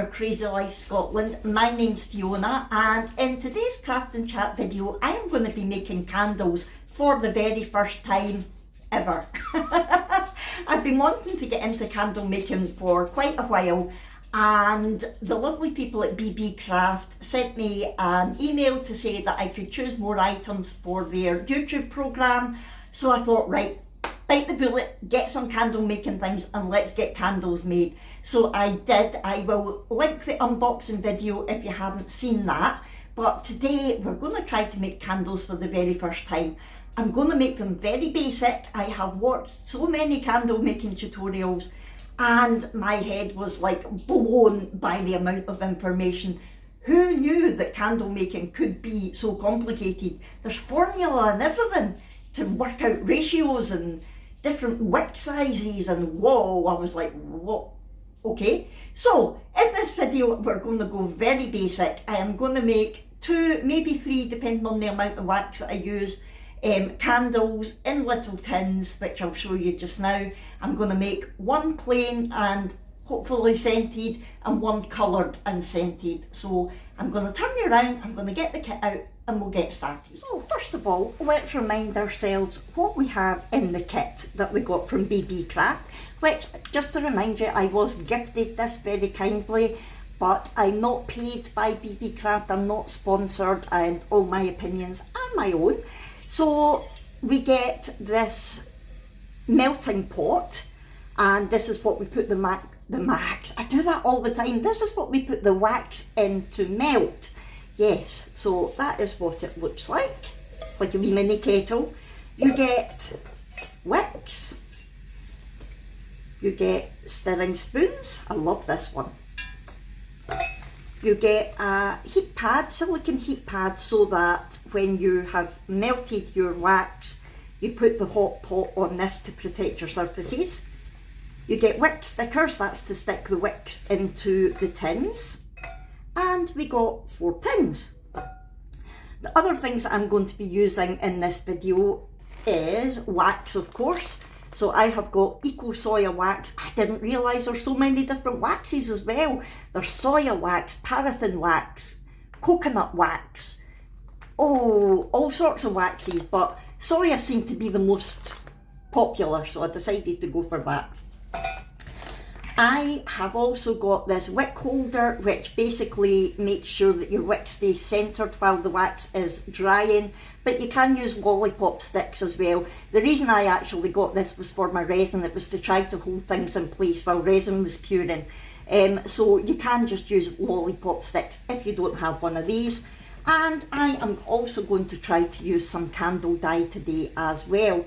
our Crazy Life Scotland. My name's Fiona, and in today's craft and chat video I am going to be making candles for the very first time ever. I've been wanting to get into candle making for quite a while, and the lovely people at Beebeecraft sent me an email to say that I could choose more items for their YouTube programme. So I thought, right, bite the bullet, get some candle making things and let's get candles made. So I did. I will link the unboxing video if you haven't seen that. But today we're going to try to make candles for the very first time. I'm going to make them very basic. I have watched so many candle making tutorials and my head was like blown by the amount of information. Who knew that candle making could be so complicated? There's formula and everything to work out ratios and different wick sizes, and whoa, I was like, what? Okay, so in this video we're going to go very basic. I am going to make 2, maybe 3, depending on the amount of wax that I use, candles in little tins, which I'll show you just now. I'm going to make 1 plain and hopefully scented, and 1 coloured and scented. So I'm going to turn you around, I'm going to get the kit out and we'll get started. So first of all, let's remind ourselves what we have in the kit that we got from Beebeecraft, which, just to remind you, I was gifted this very kindly, but I'm not paid by Beebeecraft, I'm not sponsored, and all my opinions are my own. So we get this melting pot, and this is what we put the wax, I do that all the time, this is what we put the wax in to melt. Yes, so that is what it looks like. It's like a wee mini kettle. You get wicks, you get stirring spoons, I love this one. You get a heat pad, silicone heat pad, so that when you have melted your wax, you put the hot pot on this to protect your surfaces. You get wick stickers, that's to stick the wicks into the tins. And we got 4 tins. The other things I'm going to be using in this video is wax, of course. So I have got eco soya wax. I didn't realise there's so many different waxes as well. There's soya wax, paraffin wax, coconut wax, oh, all sorts of waxes, but soya seemed to be the most popular, so I decided to go for that. I have also got this wick holder, which basically makes sure that your wick stays centred while the wax is drying, but you can use lollipop sticks as well. The reason I actually got this was for my resin. It was to try to hold things in place while resin was curing. So you can just use lollipop sticks if you don't have one of these. And I am also going to try to use some candle dye today as well.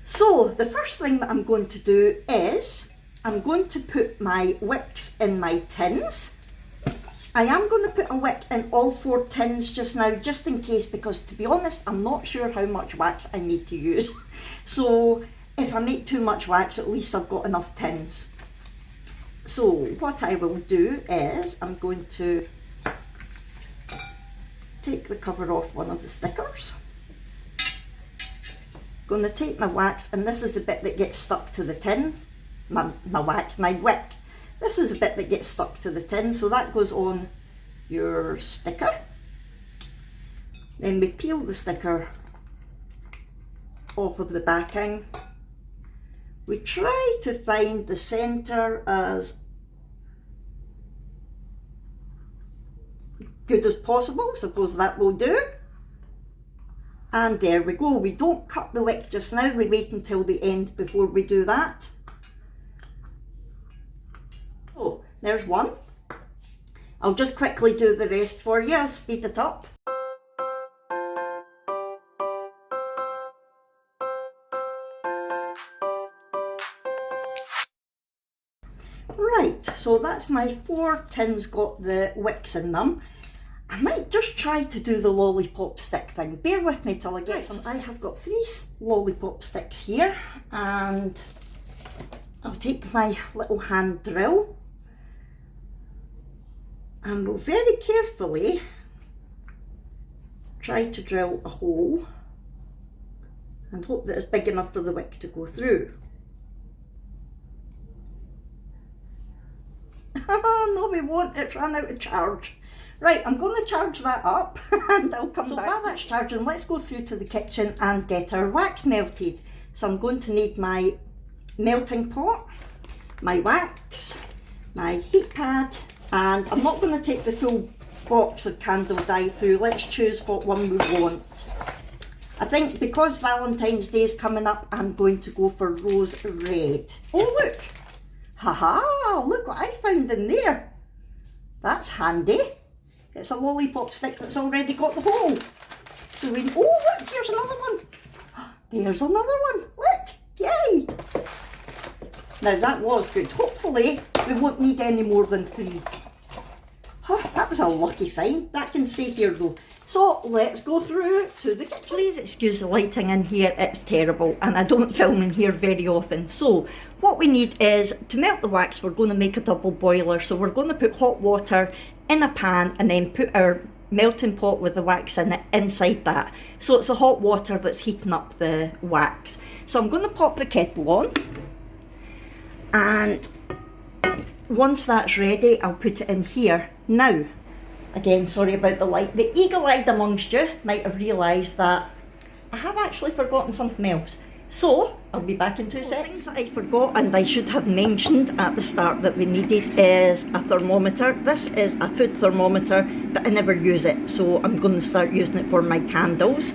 So the first thing that I'm going to do is I'm going to put my wicks in my tins. I am going to put a wick in all 4 tins just now, just in case, because to be honest, I'm not sure how much wax I need to use. So if I make too much wax, at least I've got enough tins. So what I will do is I'm going to take the cover off one of the stickers. Going to take my wax, and this is the bit that gets stuck to the tin. My wick. This is a bit that gets stuck to the tin, so that goes on your sticker. Then we peel the sticker off of the backing. We try to find the centre as good as possible, suppose that will do. And there we go. We don't cut the wick just now, we wait until the end before we do that. Oh, there's one. I'll just quickly do the rest for you, I'll speed it up. Right, so that's my 4 tins got the wicks in them. I might just try to do the lollipop stick thing. Bear with me till I get some. I have got 3 lollipop sticks here, and I'll take my little hand drill and we'll very carefully try to drill a hole and hope that it's big enough for the wick to go through. No, we won't, it's run out of charge. Right, I'm going to charge that up and I'll come back. So while that's charging, let's go through to the kitchen and get our wax melted. So I'm going to need my melting pot, my wax, my heat pad, and I'm not going to take the full box of candle dye through. Let's choose what one we want. I think because Valentine's Day is coming up, I'm going to go for rose red. Oh look! Haha! Look what I found in there. That's handy. It's a lollipop stick that's already got the hole. So we, oh look, here's another one. There's another one, look, yay. Now that was good. Hopefully we won't need any more than 3. Oh, that was a lucky find. That can stay here though. So let's go through to the kitchen. Please excuse the lighting in here, it's terrible and I don't film in here very often. So what we need is, to melt the wax, we're going to make a double boiler. So we're going to put hot water in a pan and then put our melting pot with the wax in it inside that. So it's the hot water that's heating up the wax. So I'm going to pop the kettle on, and once that's ready I'll put it in here. Now, again, sorry about the light, the eagle-eyed amongst you might have realised that I have actually forgotten something else. So, I'll be back in 2 seconds. Things that I forgot and I should have mentioned at the start that we needed is a thermometer. This is a food thermometer, but I never use it, so I'm going to start using it for my candles.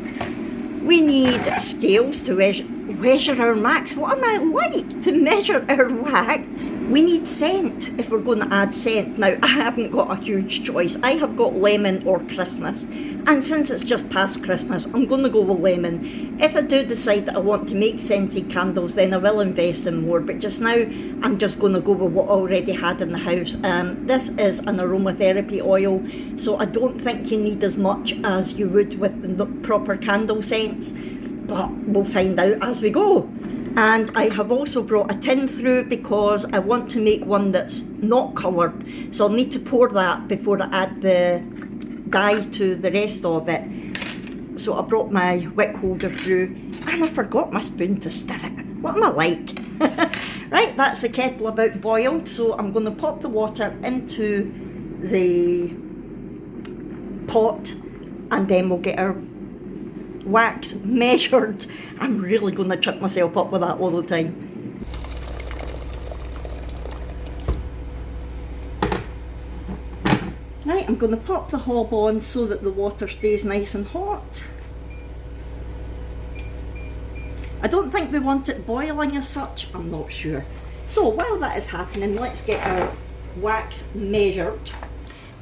We need scales to measure our wax. What am I like to measure our wax? We need scent if we're going to add scent. Now, I haven't got a huge choice. I have got lemon or Christmas. And since it's just past Christmas, I'm going to go with lemon. If I do decide that I want to make scented candles, then I will invest in more. But just now, I'm just going to go with what I already had in the house. This is an aromatherapy oil, so I don't think you need as much as you would with the proper candle scents. But we'll find out as we go. And I have also brought a tin through because I want to make one that's not coloured. So I'll need to pour that before I add the dye to the rest of it. So I brought my wick holder through and I forgot my spoon to stir it. What am I like? Right, that's the kettle about boiled. So I'm going to pop the water into the pot and then we'll get our wax measured. I'm really going to trip myself up with that all the time. Right, I'm going to pop the hob on so that the water stays nice and hot. I don't think we want it boiling as such, I'm not sure. So while that is happening, let's get our wax measured.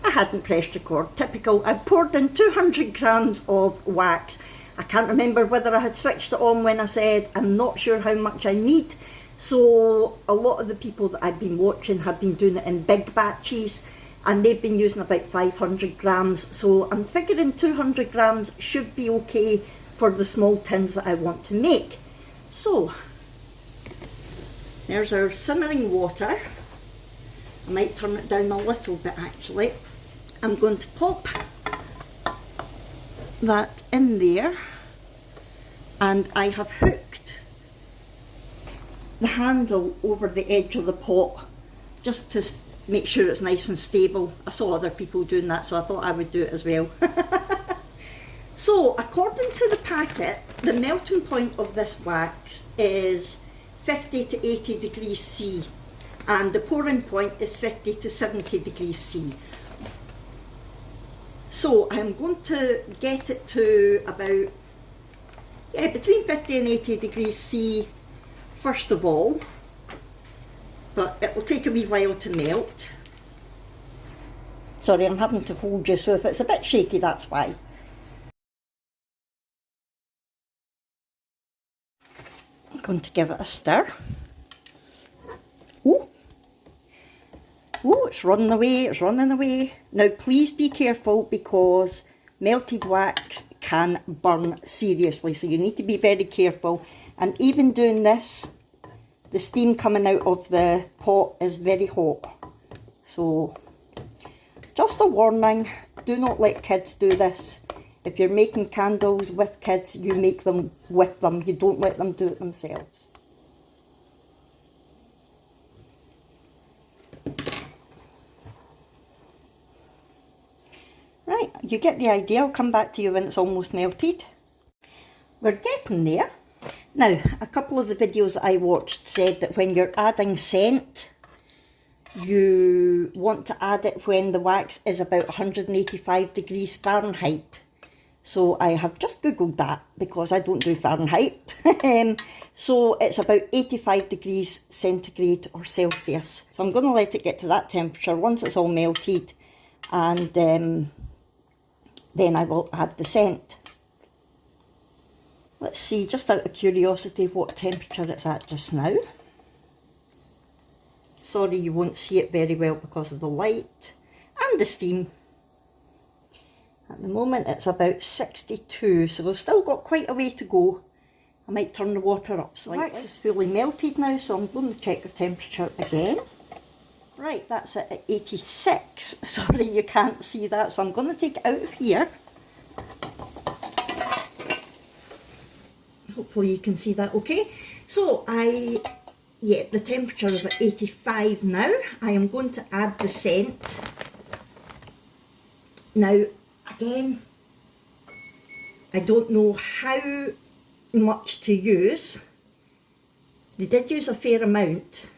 I hadn't pressed record, typical. I poured in 200 grams of wax. I can't remember whether I had switched it on when I said I'm not sure how much I need. So a lot of the people that I've been watching have been doing it in big batches and they've been using about 500 grams. So I'm figuring 200 grams should be okay for the small tins that I want to make. So there's our simmering water. I might turn it down a little bit actually. I'm going to pop that in there, and I have hooked the handle over the edge of the pot just to make sure it's nice and stable. I saw other people doing that, so I thought I would do it as well. So according to the packet, the melting point of this wax is 50 to 80 degrees C and the pouring point is 50 to 70 degrees C. So I'm going to get it to about, between 50 and 80 degrees C first of all, but it will take a wee while to melt. Sorry, I'm having to hold you, so if it's a bit shaky, that's why. I'm going to give it a stir. Oh, it's running away, it's running away. Now please be careful because melted wax can burn seriously, so you need to be very careful. And even doing this, the steam coming out of the pot is very hot. So just a warning, do not let kids do this. If you're making candles with kids, you make them with them, you don't let them do it themselves. Right, you get the idea. I'll come back to you when it's almost melted. We're getting there. Now, a couple of the videos I watched said that when you're adding scent, you want to add it when the wax is about 185 degrees Fahrenheit. So I have just googled that because I don't do Fahrenheit. So it's about 85 degrees centigrade or Celsius. So I'm going to let it get to that temperature once it's all melted, and then I will add the scent. Let's see, just out of curiosity, what temperature it's at just now. Sorry, you won't see it very well because of the light and the steam. At the moment it's about 62, so we've still got quite a way to go. I might turn the water up slightly. The wax is fully melted now, so I'm going to check the temperature again. Right, that's it at 86. Sorry, you can't see that, so I'm going to take it out of here. Hopefully you can see that okay. So the temperature is at 85 now. I am going to add the scent. Now, again, I don't know how much to use. They did use a fair amount,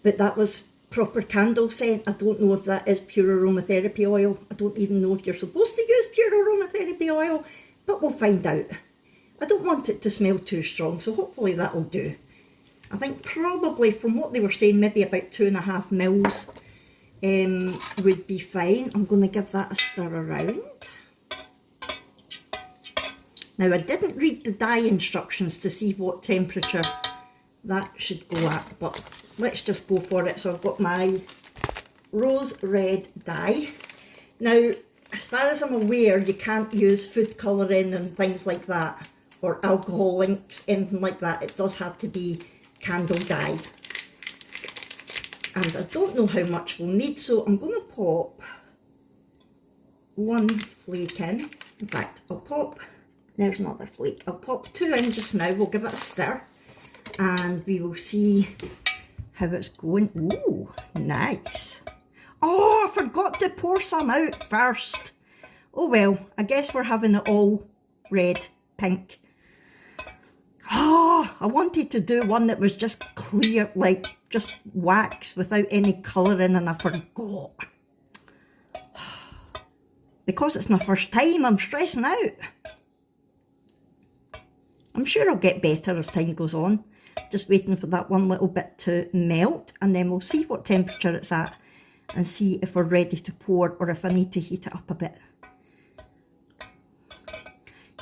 but that was proper candle scent. I don't know if that is pure aromatherapy oil. I don't even know if you're supposed to use pure aromatherapy oil, but we'll find out. I don't want it to smell too strong, so hopefully that'll do. I think probably, from what they were saying, maybe about 2.5 mils would be fine. I'm going to give that a stir around. Now, I didn't read the dye instructions to see what temperature that should go at, but let's just go for it. So I've got my rose red dye. Now, as far as I'm aware, you can't use food colouring and things like that, or alcohol inks, anything like that. It does have to be candle dye. And I don't know how much we'll need, so I'm going to pop 1 flake in. In fact, I'll pop, there's another flake. I'll pop 2 in just now. We'll give it a stir and we will see how it's going. Ooh, nice. Oh, I forgot to pour some out first. Oh well, I guess we're having it all red, pink. Oh, I wanted to do one that was just clear, like just wax without any colouring, and I forgot. Because it's my first time, I'm stressing out. I'm sure I'll get better as time goes on. Just waiting for that one little bit to melt, and then we'll see what temperature it's at and see if we're ready to pour or if I need to heat it up a bit.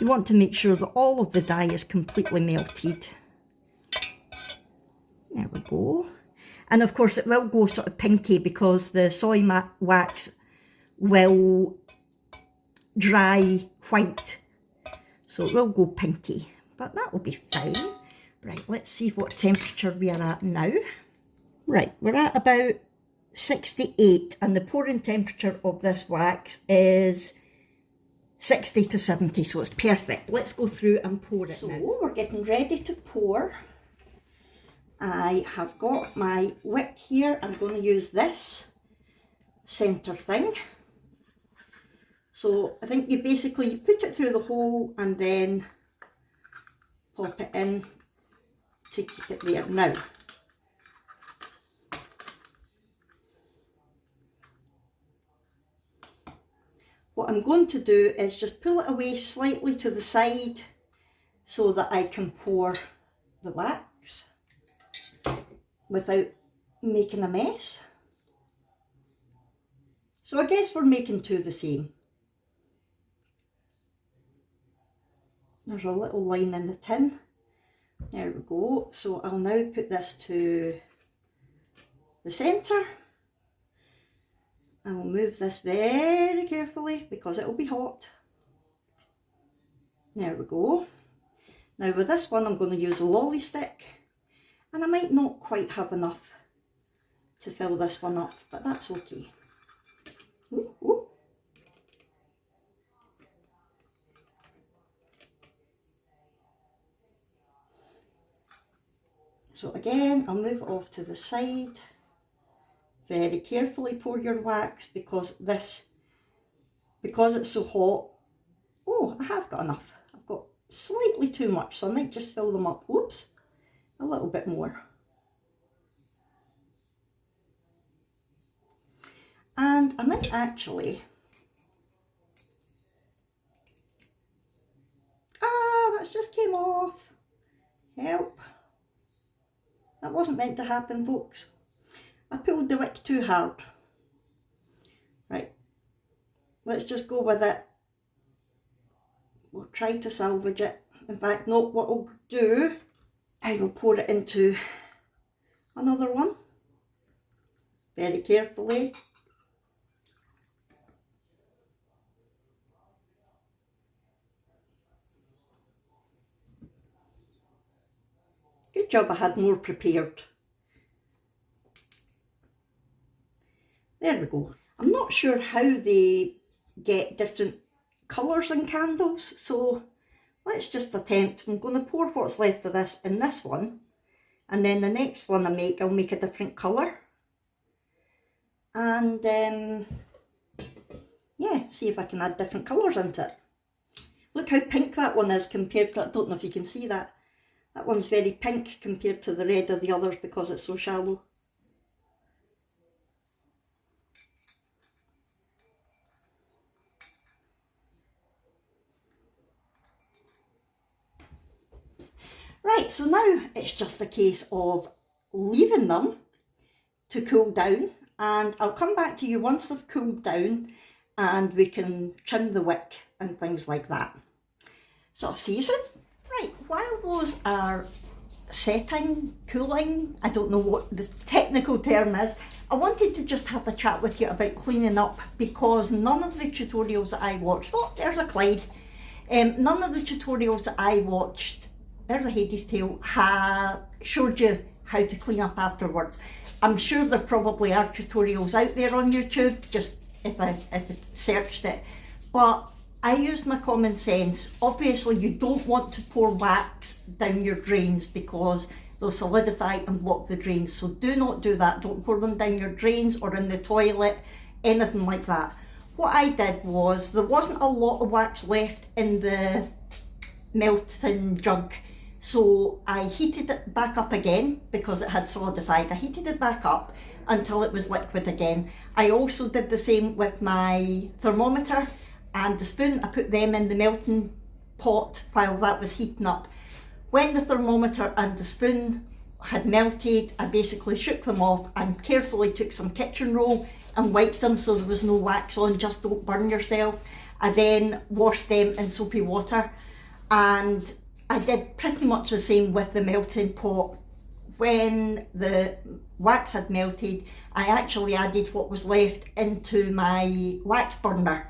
You want to make sure that all of the dye is completely melted. There we go. And of course it will go sort of pinky because the soy wax will dry white. So it will go pinky, but that will be fine. Right, let's see what temperature we are at now. Right, we're at about 68, and the pouring temperature of this wax is 60 to 70, so it's perfect. Let's go through and pour it now. So we're getting ready to pour. I have got my wick here. I'm going to use this centre thing. So I think you basically put it through the hole and then pop it in to keep it there. Now, what I'm going to do is just pull it away slightly to the side so that I can pour the wax without making a mess. So I guess we're making two the same. There's a little line in the tin. There we go. So I'll now put this to the centre. I will move this very carefully because it will be hot. There we go. Now with this one I'm going to use a lolly stick, and I might not quite have enough to fill this one up, but that's okay. Ooh, ooh. So again, I'll move it off to the side. Very carefully pour your wax because this because it's so hot, oh, I have got enough. I've got slightly too much, so I might just fill them up. Whoops, a little bit more. And I might actually, that just came off. Help. That wasn't meant to happen, folks. I pulled the wick too hard. Right, let's just go with it. We'll try to salvage it. In fact, no, what I'll do, I will pour it into another one, very carefully. Good job I had more prepared. There we go. I'm not sure how they get different colours in candles, so let's just attempt. I'm going to pour what's left of this in this one, and then the next one I'll make a different colour. And yeah, see if I can add different colours into it. Look how pink that one is compared to, I don't know if you can see that. That one's very pink compared to the red of the others because it's so shallow. Right, so now it's just a case of leaving them to cool down, and I'll come back to you once they've cooled down and we can trim the wick and things like that. So I'll see you soon. Right, while those are setting, cooling, I don't know what the technical term is, I wanted to just have a chat with you about cleaning up, because none of the tutorials that I watched, oh, there's a Clyde, none of the tutorials that I watched, there's a Hades tail, showed you how to clean up afterwards. I'm sure there probably are tutorials out there on YouTube, just if I searched it, but I used my common sense. Obviously you don't want to pour wax down your drains because they'll solidify and block the drains, so do not do that. Don't pour them down your drains or in the toilet, anything like that. What I did was, there wasn't a lot of wax left in the melting jug, so I heated it back up again because it had solidified. I heated it back up until it was liquid again. I also did the same with my thermometer and the spoon. I put them in the melting pot while that was heating up. When the thermometer and the spoon had melted, I basically shook them off and carefully took some kitchen roll and wiped them so there was no wax on, just don't burn yourself. I then washed them in soapy water, and I did pretty much the same with the melting pot. When the wax had melted, I actually added what was left into my wax burner.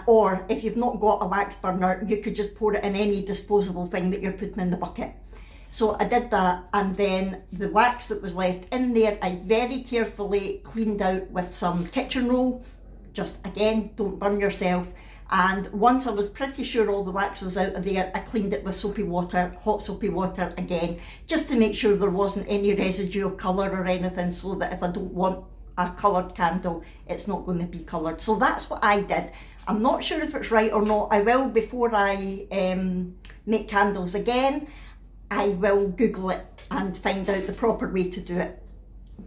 Or if you've not got a wax burner, you could just pour it in any disposable thing that you're putting in the bucket. So I did that, and then the wax that was left in there, I very carefully cleaned out with some kitchen roll. Just again, don't burn yourself. And once I was pretty sure all the wax was out of there, I cleaned it with soapy water, hot soapy water again, just to make sure there wasn't any residue of colour or anything, so that if I don't want a coloured candle, it's not going to be coloured. So that's what I did. I'm not sure if it's right or not. I will, before I make candles again, I will Google it and find out the proper way to do it.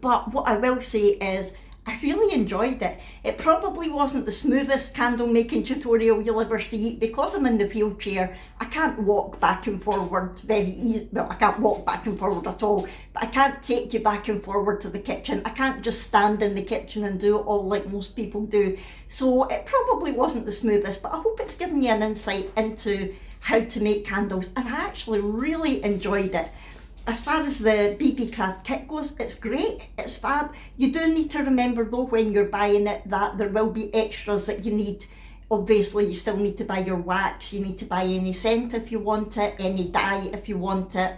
But what I will say is, I really enjoyed it. It probably wasn't the smoothest candle making tutorial you'll ever see. Because I'm in the wheelchair, I can't walk back and forward very easy. Well, I can't walk back and forward at all, but I can't take you back and forward to the kitchen. I can't just stand in the kitchen and do it all like most people do. So it probably wasn't the smoothest, but I hope it's given you an insight into how to make candles, and I actually really enjoyed it. As far as the Beebeecraft kit goes, it's great, it's fab. You do need to remember though, when you're buying it, that there will be extras that you need. Obviously you still need to buy your wax, you need to buy any scent if you want it, any dye if you want it.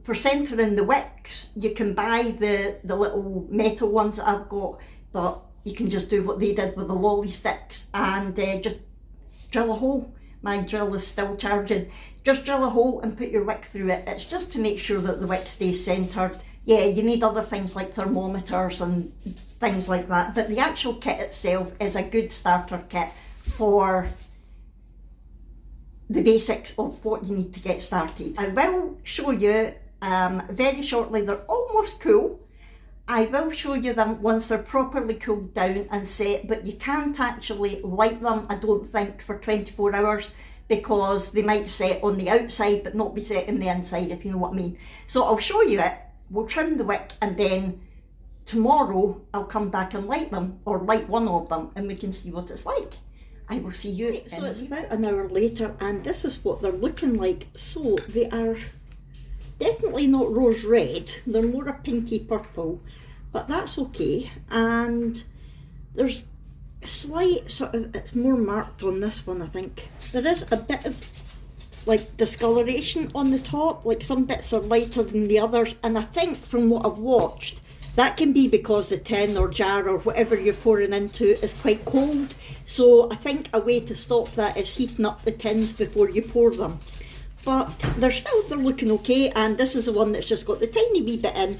For centering the wicks, you can buy the little metal ones that I've got, but you can just do what they did with the lolly sticks and just drill a hole. My drill is still charging. Just drill a hole and put your wick through it. It's just to make sure that the wick stays centred Yeah, you need other things like thermometers and things like that, but the actual kit itself is a good starter kit for the basics of what you need to get started. I will show you very shortly. They're almost cool. I will show you them once they're properly cooled down and set, but you can't actually light them, I don't think, for 24 hours because they might set on the outside but not be set in the inside, if you know what I mean. So I'll show you it, we'll trim the wick, and then tomorrow I'll come back and light them, or light one of them, and we can see what it's like. I will see you. So it's about an hour later and this is what they're looking like. So they are definitely not rose red, they're more a pinky purple, but that's okay. And there's a slight sort of, it's more marked on this one I think. There is a bit of like discoloration on the top, like some bits are lighter than the others, and I think from what I've watched, that can be because the tin or jar or whatever you're pouring into is quite cold. So I think a way to stop that is heating up the tins before you pour them. But they're looking okay, and this is the one that's just got the tiny wee bit in,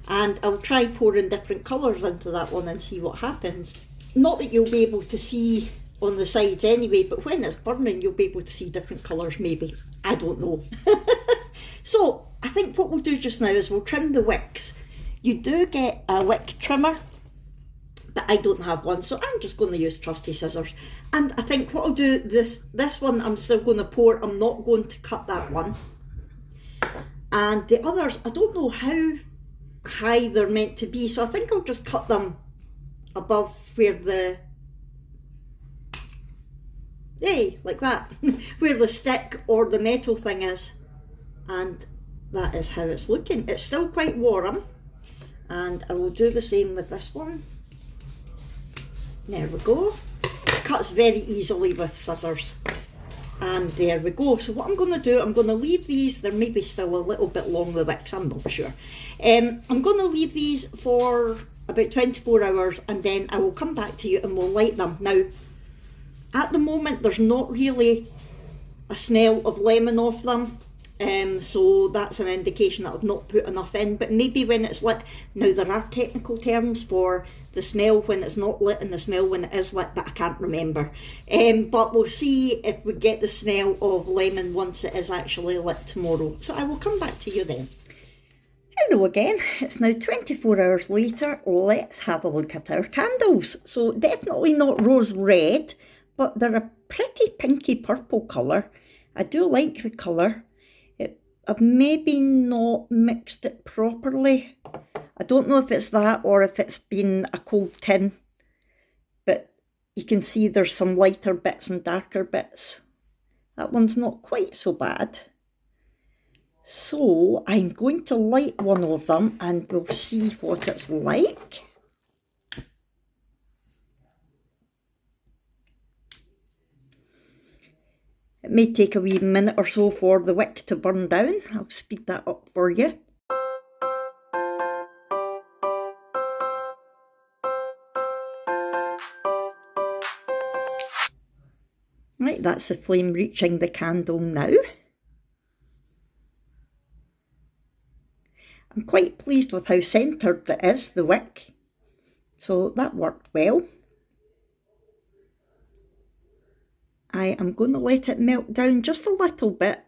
and I'll try pouring different colours into that one and see what happens. Not that you'll be able to see on the sides anyway, but when it's burning you'll be able to see different colours maybe. I don't know. So I think what we'll do just now is we'll trim the wicks. You do get a wick trimmer, but I don't have one, so I'm just going to use trusty scissors. And I think what I'll do, this one I'm still going to pour, I'm not going to cut that one. And the others, I don't know how high they're meant to be, so I think I'll just cut them above where the, like that, where the stick or the metal thing is. And that is how it's looking. It's still quite warm. And I will do the same with this one. There we go. It cuts very easily with scissors. And there we go. So what I'm going to do, I'm going to leave these, they're maybe still a little bit long, the wicks, I'm not sure. I'm going to leave these for about 24 hours and then I will come back to you and we'll light them. Now, at the moment there's not really a smell of lemon off them. So that's an indication that I've not put enough in, but maybe when it's lit, now there are technical terms for the smell when it's not lit and the smell when it is lit, but I can't remember. But we'll see if we get the smell of lemon once it is actually lit tomorrow. So I will come back to you then. Hello again, it's now 24 hours later. Let's have a look at our candles. So definitely not rose red, but they're a pretty pinky purple colour. I do like the colour. I've maybe not mixed it properly. I don't know if it's that or if it's been a cold tin, but you can see there's some lighter bits and darker bits. That one's not quite so bad. So I'm going to light one of them and we'll see what it's like. It may take a wee minute or so for the wick to burn down. I'll speed that up for you. Right, that's the flame reaching the candle now. I'm quite pleased with how centred it is, the wick. So that worked well. I am going to let it melt down just a little bit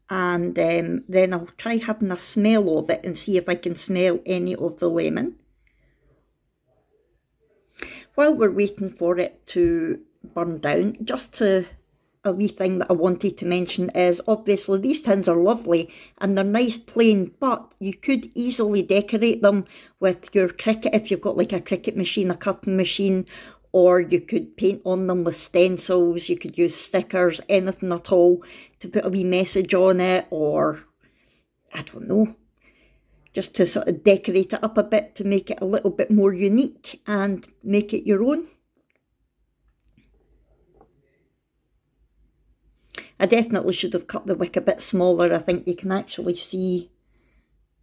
and then I'll try having a smell of it and see if I can smell any of the lemon. While we're waiting for it to burn down, a wee thing that I wanted to mention is obviously these tins are lovely and they're nice plain, but you could easily decorate them with your Cricut if you've got like a Cricut machine, a cutting machine, or you could paint on them with stencils, you could use stickers, anything at all to put a wee message on it, or I don't know, just to sort of decorate it up a bit to make it a little bit more unique and make it your own. I definitely should have cut the wick a bit smaller. I think you can actually see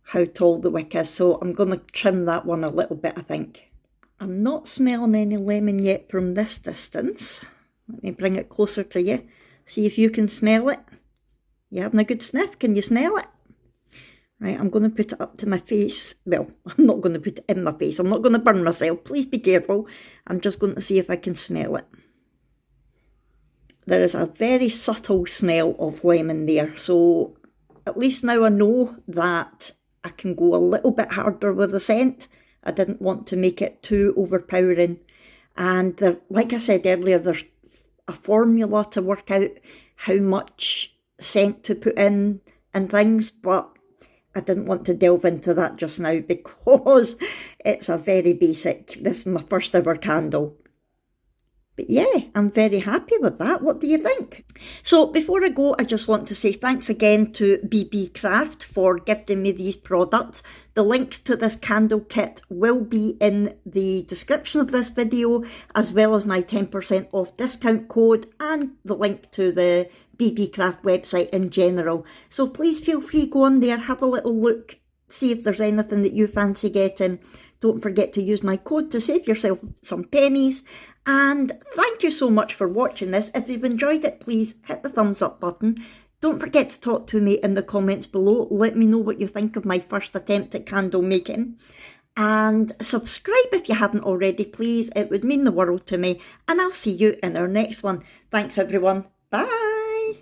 how tall the wick is, so I'm going to trim that one a little bit, I think. I'm not smelling any lemon yet from this distance. Let me bring it closer to you. See if you can smell it. You having a good sniff? Can you smell it? Right, I'm going to put it up to my face. Well, I'm not going to put it in my face. I'm not going to burn myself. Please be careful. I'm just going to see if I can smell it. There is a very subtle smell of lemon there. So at least now I know that I can go a little bit harder with the scent. I didn't want to make it too overpowering. And there, like I said earlier, there's a formula to work out how much scent to put in and things, but I didn't want to delve into that just now because it's a very basic, this is my first ever candle. But yeah, I'm very happy with that. What do you think? So before I go, I just want to say thanks again to Beebeecraft for gifting me these products. The links to this candle kit will be in the description of this video, as well as my 10% off discount code and the link to the Beebeecraft website in general. So please feel free, go on there, have a little look, see if there's anything that you fancy getting. Don't forget to use my code to save yourself some pennies. And thank you so much for watching this. If you've enjoyed it, please hit the thumbs up button. Don't forget to talk to me in the comments below. Let me know what you think of my first attempt at candle making. And subscribe if you haven't already, please. It would mean the world to me. And I'll see you in our next one. Thanks everyone. Bye.